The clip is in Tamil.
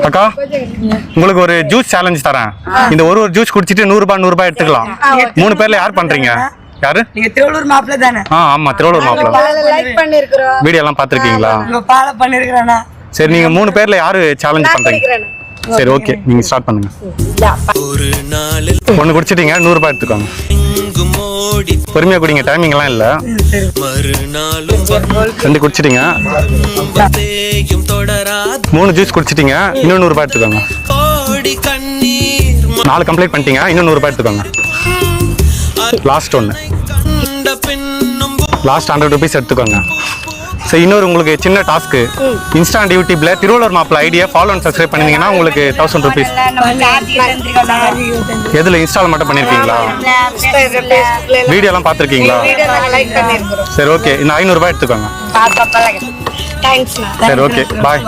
அக்கா உங்களுக்கு ஒரு ஜூஸ் சேலஞ்ச் தரேன். இந்த ஒரு ஜூஸ் குடிச்சிட்டு 100 ரூபாய் எடுத்துக்கலாம். 3 பேர்ல யார் பண்றீங்க? யாரு? நீங்க திருவள்ளூர் மாப்பிள்ள தானே? ஆமா திருவள்ளூர் மாப்பிள்ள. லைக் பண்ணிருக்கோம். வீடியோ எல்லாம் பாத்திருக்கீங்களா? ஃபாலோ பண்ணிருக்கேனா? சரி நீங்க 3 பேர்ல யாரு சேலஞ்ச் பண்றீங்க? சரி ஓகே நீங்க ஸ்டார்ட் பண்ணுங்க. ஒரு நாளில் ஒன்னு குடிச்சிட்டீங்க 100 ரூபாய் எடுத்துக்கோங்க. பொறுமையா குடிங்க, டைமிங் எல்லாம் இல்ல. மறுநாளும் 2 குடிச்சிட்டீங்க. தொடராது 3 ஜூஸ் குடிச்சிட்டீங்க, இன்னும் 100 ரூபாய் எடுத்துக்கோங்க. கோடி கண்ணீர் 4 கம்ப்ளீட் பண்ணிட்டீங்க, இன்னும் 100 ரூபாய் எடுத்துக்கோங்க. லாஸ்ட் ஒன்னு, கண்ட பின்னும் லாஸ்ட் 100 rupees எடுத்துக்கோங்க. சரி இன்னொரு உங்களுக்கு சின்ன டாஸ்க். இன்ஸ்டாண்ட் யூடியூப்ல திருவள்ளூர் மாப்பிள்ள ஐடியா ஃபாலோ அண்ட் சப்ஸ்கிரைப் பண்ணீங்கன்னா உங்களுக்கு 1000 rupees. எதுல இன்ஸ்டால் மட்டும் பண்ணிருக்கீங்களா? வீடியோ எல்லாம் பாத்திருக்கீங்களா? சரி ஓகே இந்த 500 ரூபாய் எடுத்துக்கோங்க. சரி ஓகே பாய்.